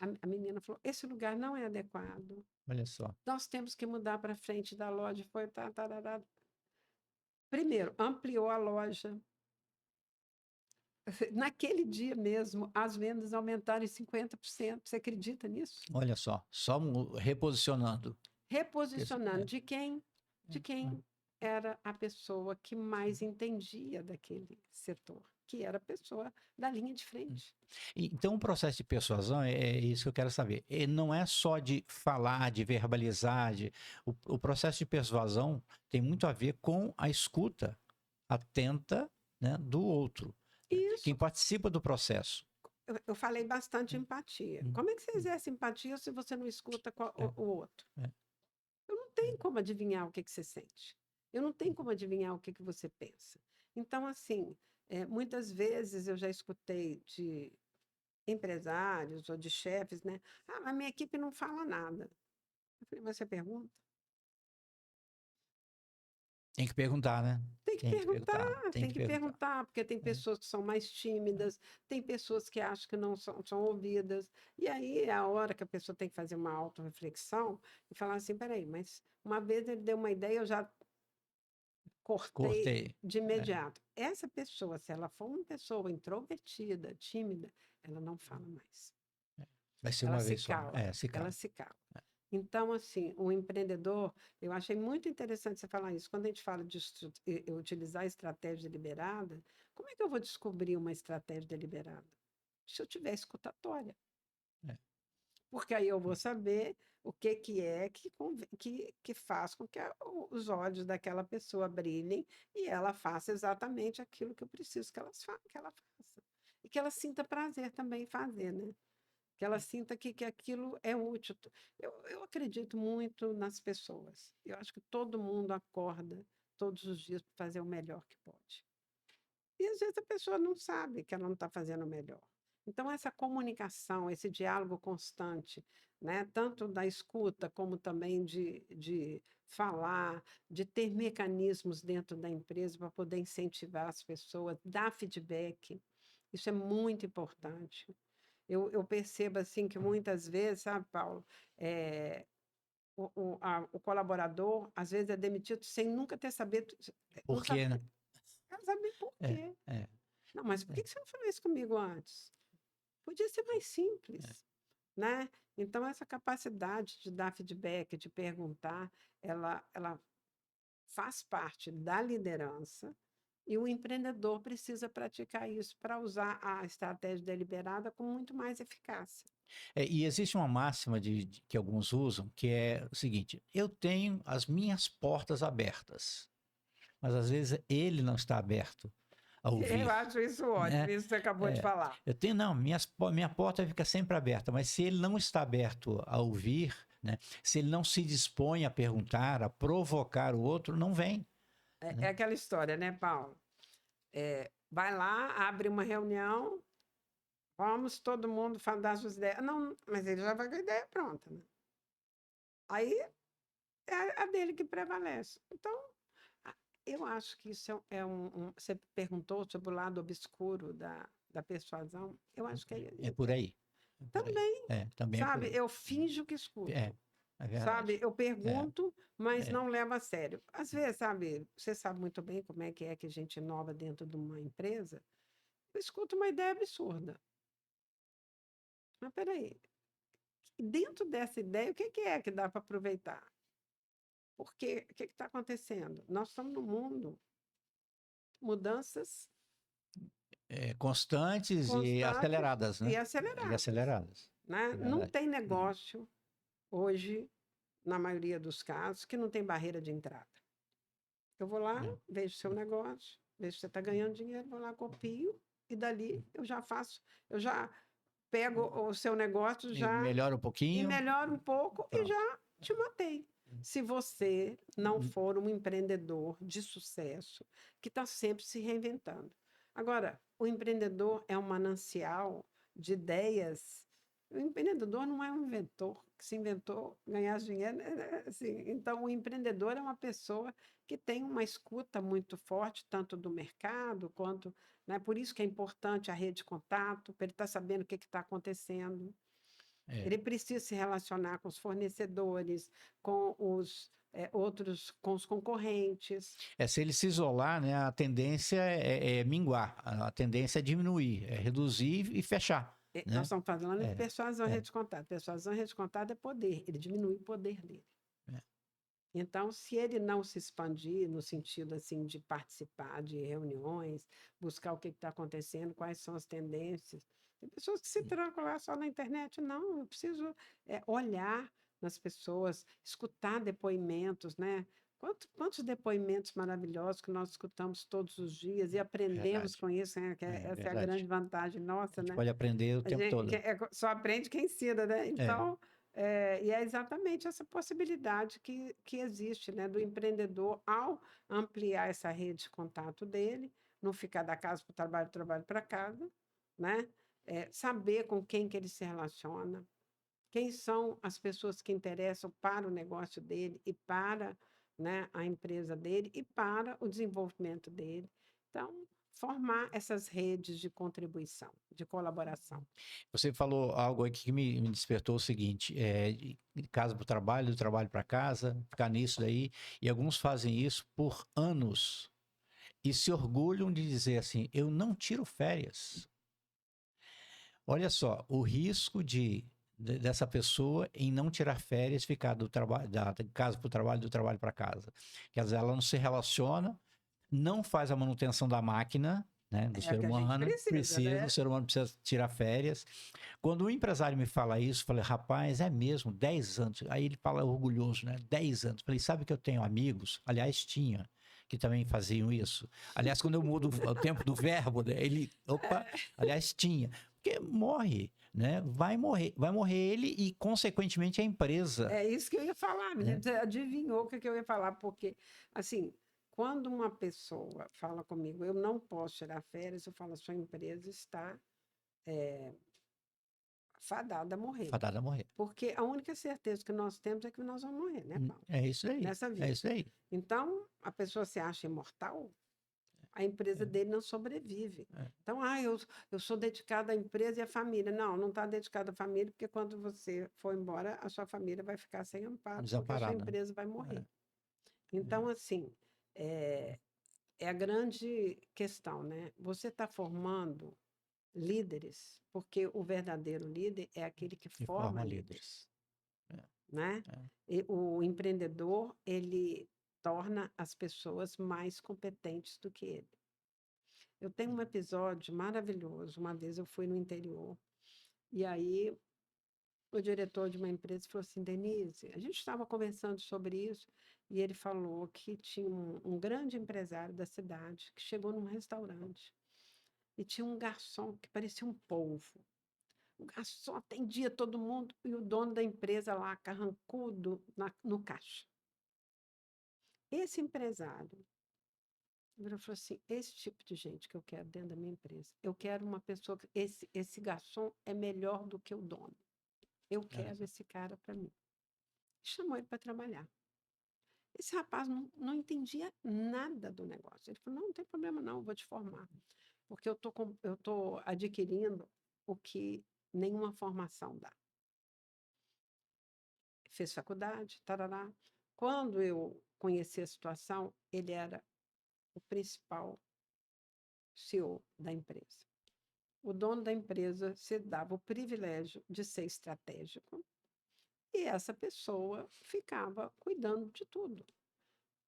[SPEAKER 2] A menina falou: esse lugar não é adequado.
[SPEAKER 1] Olha só.
[SPEAKER 2] Nós temos que mudar para frente da loja. Foi Primeiro, ampliou a loja. Naquele dia mesmo, as vendas aumentaram em 50%. Você acredita nisso?
[SPEAKER 1] Olha só reposicionando.
[SPEAKER 2] Reposicionando
[SPEAKER 1] É,
[SPEAKER 2] de quem? De quem era a pessoa que mais entendia daquele setor, que era a pessoa da linha de frente.
[SPEAKER 1] Então, o processo de persuasão é isso que eu quero saber. E não é só de falar, de verbalizar. O processo de persuasão tem muito a ver com a escuta atenta, né, do outro, né, quem
[SPEAKER 2] Isso.
[SPEAKER 1] participa do processo.
[SPEAKER 2] Eu falei bastante empatia. Como é que você exerce empatia se você não escuta
[SPEAKER 1] É,
[SPEAKER 2] o outro?
[SPEAKER 1] é,
[SPEAKER 2] Eu não tenho como adivinhar o que você sente. Eu não tenho como adivinhar o que você pensa. Então, assim, muitas vezes eu já escutei de empresários ou de chefes, né? Ah, mas minha equipe não fala nada. Eu falei, mas você pergunta?
[SPEAKER 1] tem que perguntar, né?
[SPEAKER 2] Tem que
[SPEAKER 1] Tem que perguntar,
[SPEAKER 2] perguntar,
[SPEAKER 1] tem
[SPEAKER 2] tem
[SPEAKER 1] que
[SPEAKER 2] que
[SPEAKER 1] perguntar.
[SPEAKER 2] perguntar, porque tem
[SPEAKER 1] É,
[SPEAKER 2] pessoas que são mais tímidas, tem pessoas que acham que não são ouvidas. E aí é a hora que a pessoa tem que fazer uma autorreflexão e falar assim: peraí, mas uma vez ele deu uma ideia, eu já cortei
[SPEAKER 1] cortei.
[SPEAKER 2] de
[SPEAKER 1] É,
[SPEAKER 2] imediato. Essa pessoa, se ela for uma pessoa introvertida, tímida, ela não fala mais.
[SPEAKER 1] vai ser
[SPEAKER 2] Ela
[SPEAKER 1] uma
[SPEAKER 2] se
[SPEAKER 1] vez só.
[SPEAKER 2] cala,
[SPEAKER 1] É, se
[SPEAKER 2] ela
[SPEAKER 1] cala.
[SPEAKER 2] se cala. Então, assim, o empreendedor, eu achei muito interessante você falar isso. Quando a gente fala de utilizar estratégia deliberada, como é que eu vou descobrir uma estratégia deliberada? Se eu tiver escutatória.
[SPEAKER 1] É.
[SPEAKER 2] Porque aí eu vou saber o que é que faz com que os olhos daquela pessoa brilhem e ela faça exatamente aquilo que eu preciso que ela faça. E que ela sinta prazer também em fazer, né? Que ela sinta que aquilo é útil. Eu acredito muito nas pessoas. Eu acho que todo mundo acorda todos os dias para fazer o melhor que pode. E às vezes a pessoa não sabe que ela não está fazendo o melhor. Então, essa comunicação, esse diálogo constante, né, tanto da escuta como também de falar, de ter mecanismos dentro da empresa para poder incentivar as pessoas, dar feedback, isso é muito importante. Eu percebo assim que muitas vezes, sabe, Paulo, eh, o colaborador às vezes é demitido sem nunca ter sabido, não
[SPEAKER 1] Por
[SPEAKER 2] sabe,
[SPEAKER 1] quê, né?
[SPEAKER 2] não sabe por
[SPEAKER 1] É,
[SPEAKER 2] quê.
[SPEAKER 1] é,
[SPEAKER 2] Não, mas por
[SPEAKER 1] é,
[SPEAKER 2] que você não falou isso comigo antes? Podia ser mais
[SPEAKER 1] é.
[SPEAKER 2] simples, né? Então, essa capacidade de dar feedback, de perguntar, ela faz parte da liderança e o empreendedor precisa praticar isso para usar a estratégia deliberada com muito mais eficácia.
[SPEAKER 1] E existe uma máxima que alguns usam, que é o seguinte: eu tenho as minhas portas abertas, mas às vezes ele não está aberto a
[SPEAKER 2] Eu
[SPEAKER 1] ouvir,
[SPEAKER 2] acho isso ótimo,
[SPEAKER 1] né?
[SPEAKER 2] isso que você acabou de
[SPEAKER 1] É,
[SPEAKER 2] falar.
[SPEAKER 1] eu tenho, não, minha porta fica sempre aberta, mas se ele não está aberto a ouvir, né? Se ele não se dispõe a perguntar, a provocar o outro, não vem,
[SPEAKER 2] É
[SPEAKER 1] né?
[SPEAKER 2] aquela história, né, Paulo? Vai lá, abre uma reunião, vamos todo mundo dar as suas ideias. Não, mas ele já vai com a ideia pronta, né? Aí é a dele que prevalece. Então, eu acho que isso você perguntou sobre o lado obscuro da persuasão. Eu acho que
[SPEAKER 1] É por aí. É por aí.
[SPEAKER 2] também,
[SPEAKER 1] Também é por
[SPEAKER 2] sabe?
[SPEAKER 1] aí.
[SPEAKER 2] Eu finjo que escuto.
[SPEAKER 1] É
[SPEAKER 2] Sabe,
[SPEAKER 1] verdade.
[SPEAKER 2] eu
[SPEAKER 1] É,
[SPEAKER 2] pergunto, mas
[SPEAKER 1] é.
[SPEAKER 2] não levo a sério. Às vezes, sabe, você sabe muito bem como é que a gente inova dentro de uma empresa. Eu escuto uma ideia absurda. Mas peraí, dentro dessa ideia, o que é que dá para aproveitar? Porque o que está acontecendo? Nós estamos no mundo, mudanças
[SPEAKER 1] Constantes e
[SPEAKER 2] constantes
[SPEAKER 1] aceleradas,
[SPEAKER 2] e
[SPEAKER 1] né? E
[SPEAKER 2] aceleradas,
[SPEAKER 1] aceleradas.
[SPEAKER 2] né?
[SPEAKER 1] É
[SPEAKER 2] Não
[SPEAKER 1] verdade.
[SPEAKER 2] tem
[SPEAKER 1] Uhum.
[SPEAKER 2] negócio hoje, na maioria dos casos, que não tem barreira de entrada. Eu vou lá,
[SPEAKER 1] É.
[SPEAKER 2] vejo seu negócio, vejo que você está ganhando dinheiro, vou lá, copio, e dali eu já faço, eu já pego o seu negócio
[SPEAKER 1] E
[SPEAKER 2] já
[SPEAKER 1] melhora um
[SPEAKER 2] e
[SPEAKER 1] pouquinho,
[SPEAKER 2] melhoro um pouco e
[SPEAKER 1] pronto.
[SPEAKER 2] já te matei. Se você não for um empreendedor de sucesso, que está sempre se reinventando. Agora, o empreendedor é um manancial de ideias. O empreendedor não é um inventor que se inventou ganhar dinheiro. Assim. Então, o empreendedor é uma pessoa que tem uma escuta muito forte, tanto do mercado quanto. Né? Por isso que é importante a rede de contato, para ele estar sabendo o que está acontecendo.
[SPEAKER 1] É.
[SPEAKER 2] Ele precisa se relacionar com os fornecedores, com os outros, com os concorrentes.
[SPEAKER 1] Se ele se isolar, né, a tendência é minguar, a tendência é diminuir, é reduzir e fechar,
[SPEAKER 2] Nós
[SPEAKER 1] né?
[SPEAKER 2] estamos falando de
[SPEAKER 1] É,
[SPEAKER 2] persuasão,
[SPEAKER 1] é,
[SPEAKER 2] rede de contato. Persuasão, rede de contato é poder, ele diminui o poder dele.
[SPEAKER 1] é.
[SPEAKER 2] Então, se ele não se expandir no sentido assim de participar de reuniões, buscar o que está acontecendo, quais são as tendências, tem pessoas que se trancam lá só na internet. Não, eu preciso olhar nas pessoas, escutar depoimentos, né? Quantos depoimentos maravilhosos que nós escutamos todos os dias e aprendemos
[SPEAKER 1] Verdade.
[SPEAKER 2] com isso, né?
[SPEAKER 1] É
[SPEAKER 2] Essa é a grande
[SPEAKER 1] verdade.
[SPEAKER 2] vantagem
[SPEAKER 1] A
[SPEAKER 2] nossa,
[SPEAKER 1] gente
[SPEAKER 2] né?
[SPEAKER 1] pode aprender o
[SPEAKER 2] A
[SPEAKER 1] tempo
[SPEAKER 2] gente,
[SPEAKER 1] todo.
[SPEAKER 2] só aprende quem ensina, né?
[SPEAKER 1] É,
[SPEAKER 2] Então, e é exatamente essa possibilidade que existe, né? Do empreendedor, ao ampliar essa rede de contato dele, não ficar da casa para o trabalho, do trabalho para casa, né? Saber com quem que ele se relaciona, quem são as pessoas que interessam para o negócio dele e para, né, a empresa dele e para o desenvolvimento dele. Então, formar essas redes de contribuição, de colaboração.
[SPEAKER 1] você falou algo aqui que me despertou o seguinte: de casa para o trabalho, do trabalho para casa, ficar nisso daí. E alguns fazem isso por anos e se orgulham de dizer assim: eu não tiro férias. Olha só, o risco dessa pessoa em não tirar férias, ficar do trabalho, da casa para o trabalho, do trabalho para casa. Quer dizer, ela não se relaciona, não faz a manutenção da máquina, né, do
[SPEAKER 2] É
[SPEAKER 1] ser
[SPEAKER 2] a que a gente
[SPEAKER 1] humano,
[SPEAKER 2] precisa,
[SPEAKER 1] o
[SPEAKER 2] né?
[SPEAKER 1] ser humano precisa tirar férias. Quando o empresário me fala isso, eu falei, rapaz, é mesmo, 10 anos. Aí ele fala orgulhoso, né? 10 anos. Eu falei, sabe que eu tenho amigos? Aliás, tinha, que também faziam isso. Aliás, quando eu mudo o tempo do verbo, né, opa, aliás, tinha. Porque morre, né? Vai morrer ele e, consequentemente, a empresa.
[SPEAKER 2] É isso que eu ia falar, menina.
[SPEAKER 1] Né?
[SPEAKER 2] Você adivinhou o que eu ia falar, porque, assim, quando uma pessoa fala comigo, eu não posso tirar férias, eu falo, a sua empresa está fadada a morrer.
[SPEAKER 1] Fadada a morrer.
[SPEAKER 2] Porque a única certeza que nós temos é que nós vamos morrer, né, Paulo?
[SPEAKER 1] É isso aí.
[SPEAKER 2] Nessa
[SPEAKER 1] É
[SPEAKER 2] vida.
[SPEAKER 1] isso aí.
[SPEAKER 2] Então, a pessoa se acha imortal, a empresa dele não sobrevive.
[SPEAKER 1] É.
[SPEAKER 2] Então, eu sou dedicada à empresa e à família. Não, não está dedicada à família, porque quando você for embora, a sua família vai ficar sem amparo, porque a sua
[SPEAKER 1] Desamparada.
[SPEAKER 2] empresa vai morrer.
[SPEAKER 1] É.
[SPEAKER 2] Então, assim, é a grande questão, né? Você está formando líderes, porque o verdadeiro líder é aquele que
[SPEAKER 1] E
[SPEAKER 2] forma
[SPEAKER 1] forma
[SPEAKER 2] líderes,
[SPEAKER 1] líderes. É.
[SPEAKER 2] né?
[SPEAKER 1] É.
[SPEAKER 2] E o empreendedor, ele torna as pessoas mais competentes do que ele. Eu tenho um episódio maravilhoso. Uma vez eu fui no interior, e aí o diretor de uma empresa falou assim: Denise, a gente estava conversando sobre isso, e ele falou que tinha um grande empresário da cidade que chegou num restaurante e tinha um garçom que parecia um polvo. O garçom atendia todo mundo e o dono da empresa lá, carrancudo, no caixa. Esse empresário virou e falou assim: esse tipo de gente que eu quero dentro da minha empresa. Eu quero uma pessoa que esse garçom é melhor do que o dono. Eu quero esse cara para mim. Chamou ele para trabalhar. Esse rapaz não entendia nada do negócio. Ele falou: não tem problema não, eu vou te formar. Porque eu tô adquirindo o que nenhuma formação dá. Fez faculdade, tarará. Quando eu conheci a situação, ele era o principal CEO da empresa. O dono da empresa se dava o privilégio de ser estratégico e essa pessoa ficava cuidando de tudo.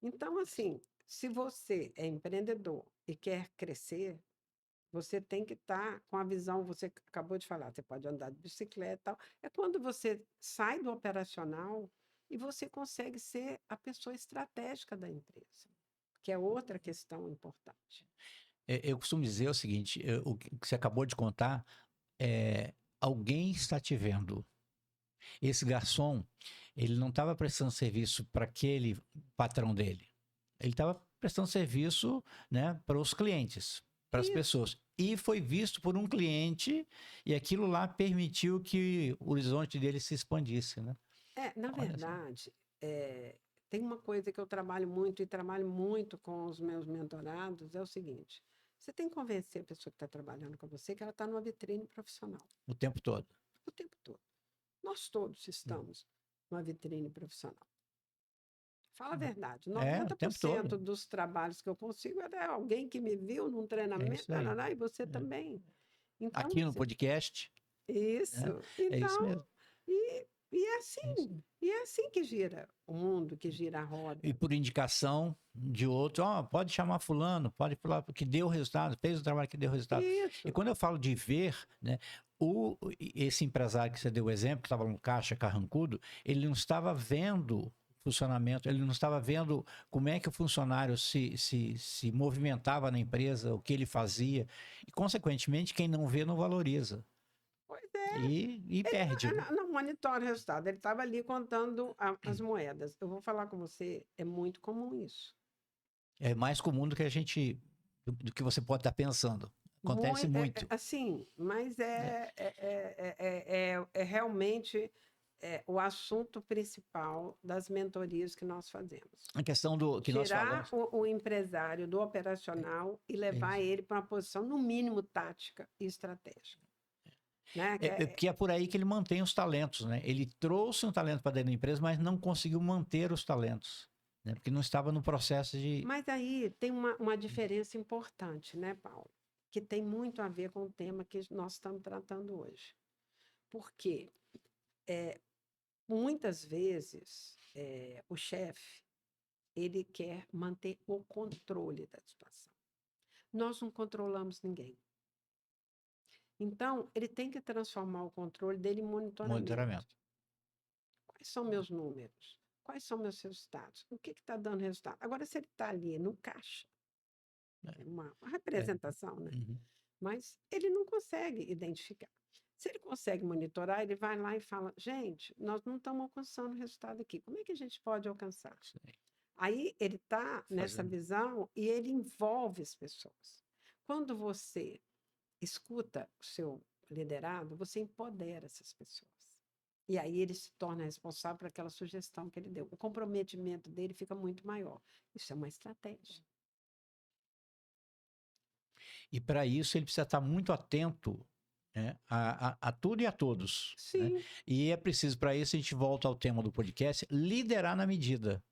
[SPEAKER 2] Então, assim, se você é empreendedor e quer crescer, você tem que estar com a visão, você acabou de falar, você pode andar de bicicleta e tal. É quando você sai do operacional e você consegue ser a pessoa estratégica da empresa, que é outra questão importante.
[SPEAKER 1] Eu costumo dizer o seguinte: o que você acabou de contar, alguém está te vendo. Esse garçom, ele não estava prestando serviço para aquele patrão dele. Ele estava prestando serviço, né, para os clientes, para as
[SPEAKER 2] Isso.
[SPEAKER 1] pessoas. E foi visto por um cliente e aquilo lá permitiu que o horizonte dele se expandisse, né?
[SPEAKER 2] Na
[SPEAKER 1] Olha só.
[SPEAKER 2] verdade, tem uma coisa que eu trabalho muito e trabalho muito com os meus mentorados, é o seguinte: você tem que convencer a pessoa que está trabalhando com você que ela está numa vitrine profissional
[SPEAKER 1] O tempo todo.
[SPEAKER 2] o tempo todo. Nós todos estamos numa vitrine profissional. Fala a verdade,
[SPEAKER 1] O tempo todo.
[SPEAKER 2] 90% dos trabalhos que eu consigo é alguém que me viu num
[SPEAKER 1] É
[SPEAKER 2] treinamento,
[SPEAKER 1] isso aí.
[SPEAKER 2] e você também. Então,
[SPEAKER 1] Aqui no podcast,
[SPEAKER 2] isso.
[SPEAKER 1] né? É isso
[SPEAKER 2] Então,
[SPEAKER 1] mesmo.
[SPEAKER 2] e é
[SPEAKER 1] É isso.
[SPEAKER 2] assim que gira o mundo, que gira a roda.
[SPEAKER 1] E por indicação de outro, pode chamar fulano, pode falar, porque deu resultado, fez o trabalho que deu resultado.
[SPEAKER 2] Isso.
[SPEAKER 1] E quando eu falo de ver, né, esse empresário que você deu o exemplo, que estava no caixa carrancudo, ele não estava vendo funcionamento, ele não estava vendo como é que o funcionário se movimentava na empresa, o que ele fazia. E, consequentemente, quem não vê não valoriza.
[SPEAKER 2] Pois é.
[SPEAKER 1] E perde.
[SPEAKER 2] Ele não monitora o resultado, ele estava ali contando as moedas. Eu vou falar com você, é muito comum isso.
[SPEAKER 1] É mais comum do que do que você pode estar pensando. Acontece muito.
[SPEAKER 2] Assim, mas
[SPEAKER 1] Né?
[SPEAKER 2] é realmente o assunto principal das mentorias que nós fazemos.
[SPEAKER 1] A questão do que nós
[SPEAKER 2] Tirar
[SPEAKER 1] falamos.
[SPEAKER 2] o empresário do operacional e levar ele para uma posição, no mínimo, tática e estratégica. Né?
[SPEAKER 1] Porque é por aí que ele mantém os talentos, né? Ele trouxe um talento para dentro da empresa, mas não conseguiu manter os talentos, né? Porque não estava no processo de...
[SPEAKER 2] Mas aí tem uma diferença importante, né, Paulo? Que tem muito a ver com o tema que nós estamos tratando hoje. Porque muitas vezes o chefe ele quer manter o controle da situação. Nós não controlamos ninguém. Então, ele tem que transformar o controle dele em monitoramento. Quais são meus números? Quais são meus resultados? O que está dando resultado? Agora, se ele está ali no caixa, uma representação, né?
[SPEAKER 1] Uhum.
[SPEAKER 2] Mas ele não consegue identificar. Se ele consegue monitorar, ele vai lá e fala: gente, nós não estamos alcançando o resultado aqui. Como é que a gente pode alcançar? Aí ele está nessa visão e ele envolve as pessoas. Quando você escuta o seu liderado, você empodera essas pessoas. E aí ele se torna responsável por aquela sugestão que ele deu. O comprometimento dele fica muito maior. Isso é uma estratégia.
[SPEAKER 1] E para isso ele precisa estar muito atento, né, a tudo e a todos. Né?
[SPEAKER 2] Sim.
[SPEAKER 1] E é preciso, para isso, a gente volta ao tema do podcast, liderar na medida.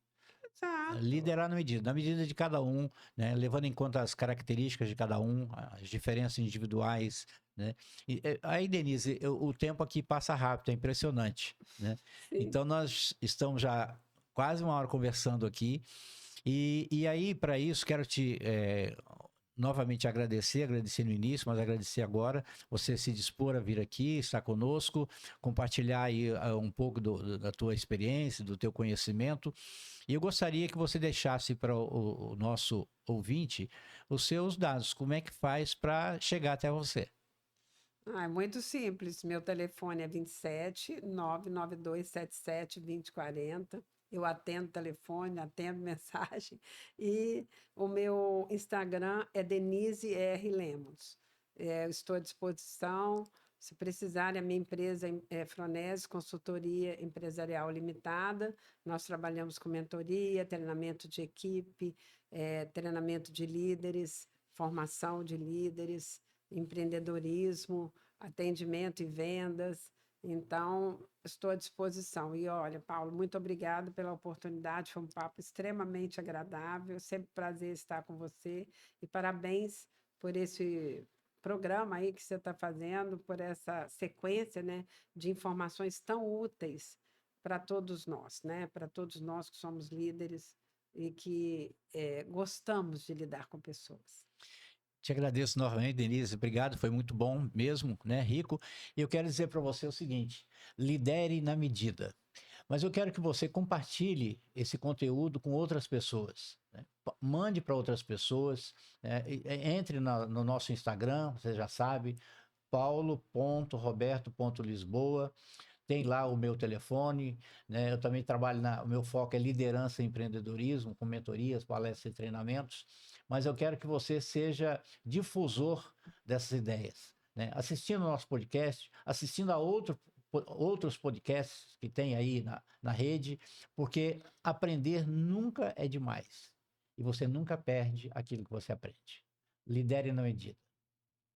[SPEAKER 2] Exato.
[SPEAKER 1] Liderar na medida de cada um, né? Levando em conta as características de cada um, as diferenças individuais, né? E, aí, Denise, o tempo aqui passa rápido, é impressionante, né?
[SPEAKER 2] Sim.
[SPEAKER 1] Então, nós estamos já quase uma hora conversando aqui E aí, para isso, quero te novamente agradecer no início, mas agradecer agora, você se dispor a vir aqui, estar conosco, compartilhar aí um pouco da tua experiência, do teu conhecimento. E eu gostaria que você deixasse para o nosso ouvinte os seus dados, como é que faz para chegar até você.
[SPEAKER 2] É muito simples. Meu telefone é 27 99277 2040. Eu atendo telefone, atendo mensagem. E o meu Instagram é Denise R. Lemos. Eu estou à disposição. Se precisarem, a minha empresa é Fronese Consultoria Empresarial Limitada. Nós trabalhamos com mentoria, treinamento de equipe, treinamento de líderes, formação de líderes, empreendedorismo, atendimento e vendas. Então, estou à disposição. E olha, Paulo, muito obrigado pela oportunidade. Foi um papo extremamente agradável. Sempre prazer estar com você. E parabéns por esse programa aí que você está fazendo, por essa sequência, né, de informações tão úteis para todos nós, né? Para todos nós que somos líderes e que gostamos de lidar com pessoas.
[SPEAKER 1] Te agradeço novamente, Denise. Obrigado, foi muito bom mesmo, né, rico. E eu quero dizer para você o seguinte: lidere na medida. Mas eu quero que você compartilhe esse conteúdo com outras pessoas, né? Mande para outras pessoas, né? Entre no nosso Instagram, você já sabe, paulo.roberto.lisboa. Tem lá o meu telefone, né? Eu também trabalho o meu foco é liderança e empreendedorismo, com mentorias, palestras e treinamentos, mas eu quero que você seja difusor dessas ideias, né? Assistindo ao nosso podcast, assistindo a outros podcasts que tem aí na rede, porque aprender nunca é demais e você nunca perde aquilo que você aprende. Lidere na medida.